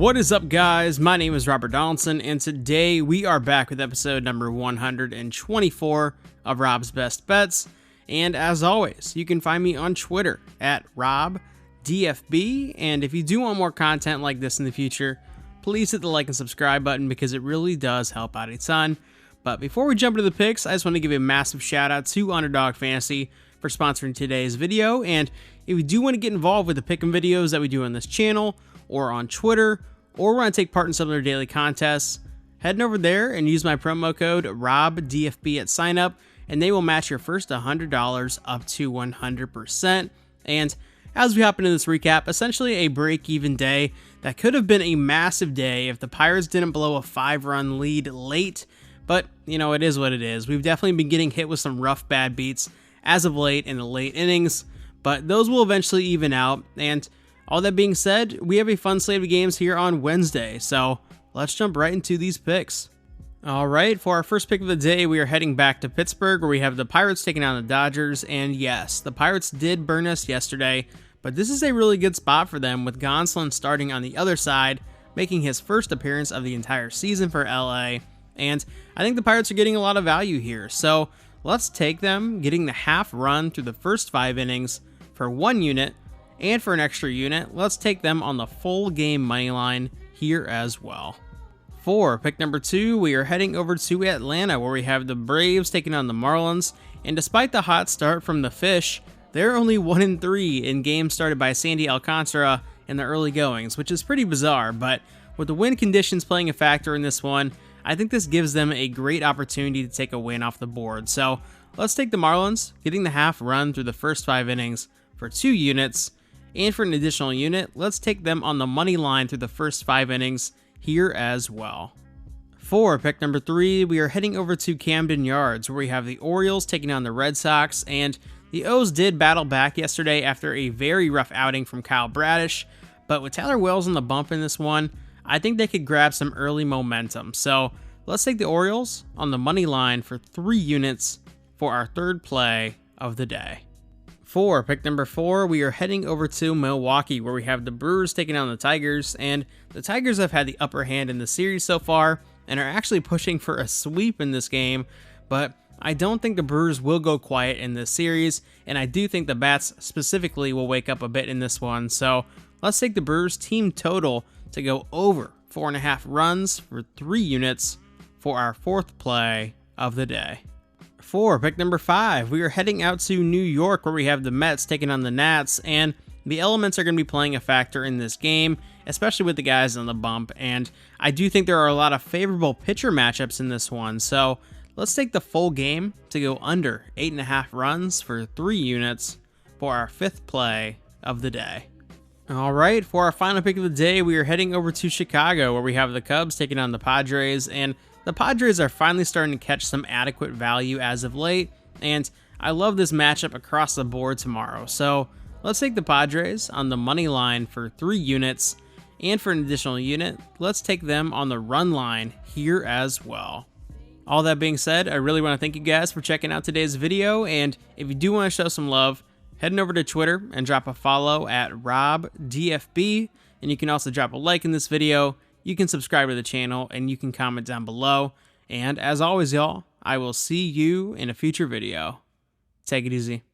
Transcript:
What is up, guys? My name is Rob Donaldson, and today we are back with episode number 124 of Rob's Best Bets. And as always, you can find me on Twitter at RobDFB. And if you do want more content like this in the future, please hit the like and subscribe button because it really does help out a ton. But before we jump into the picks, I just want to give a massive shout out to Underdog Fantasy for sponsoring today's video. And if you do want to get involved with the pick'em videos that we do on this channel or on Twitter, or want to take part in some of their daily contests, head over there and use my promo code RobDFB at sign up, and they will match your first $100 up to 100%. And as we hop into this recap, essentially a break-even day that could have been a massive day if the Pirates didn't blow a 5-run lead late. But, you know, it is what it is. We've definitely been getting hit with some rough bad beats as of late in the late innings, but those will eventually even out. And all that being said, we have a fun slate of games here on Wednesday, so let's jump right into these picks. Alright, for our first pick of the day, we are heading back to Pittsburgh, where we have the Pirates taking on the Dodgers, and yes, the Pirates did burn us yesterday, but this is a really good spot for them, with Gonsolin starting on the other side, making his first appearance of the entire season for LA, and I think the Pirates are getting a lot of value here, so let's take them, getting the half run through the first 5 innings for 1 unit, and for an extra unit, let's take them on the full game money line here as well. For pick number 2, we are heading over to Atlanta, where we have the Braves taking on the Marlins, and despite the hot start from the Fish, they're only 1-3 in games started by Sandy Alcantara in the early goings, which is pretty bizarre, but with the wind conditions playing a factor in this one, I think this gives them a great opportunity to take a win off the board. So let's take the Marlins, getting the half run through the first 5 innings for 2 units, and for an additional unit, let's take them on the money line through the first 5 innings here as well. For pick number 3, we are heading over to Camden Yards, where we have the Orioles taking on the Red Sox, and the O's did battle back yesterday after a very rough outing from Kyle Bradish, but with Tyler Wells on the bump in this one, I think they could grab some early momentum. So let's take the Orioles on the money line for 3 units for our third play of the day. For pick number 4, we are heading over to Milwaukee, where we have the Brewers taking on the Tigers, and the Tigers have had the upper hand in the series so far, and are actually pushing for a sweep in this game, but I don't think the Brewers will go quiet in this series, and I do think the bats specifically will wake up a bit in this one, so let's take the Brewers team total to go over 4.5 runs for 3 units for our 4th play of the day. For pick number 5, we are heading out to New York, where we have the Mets taking on the Nats, and the elements are going to be playing a factor in this game, especially with the guys on the bump, and I do think there are a lot of favorable pitcher matchups in this one, so let's take the full game to go under 8.5 runs for 3 units for our 5th play of the day. Alright, for our final pick of the day, we are heading over to Chicago, where we have the Cubs taking on the Padres, and the Padres are finally starting to catch some adequate value as of late, and I love this matchup across the board tomorrow. So let's take the Padres on the money line for 3 units, and for an additional unit, let's take them on the run line here as well. All that being said, I really want to thank you guys for checking out today's video, and if you do want to show some love, head over to Twitter and drop a follow at RobDFB, and you can also drop a like in this video. You can subscribe to the channel, and you can comment down below. And as always, y'all, I will see you in a future video. Take it easy.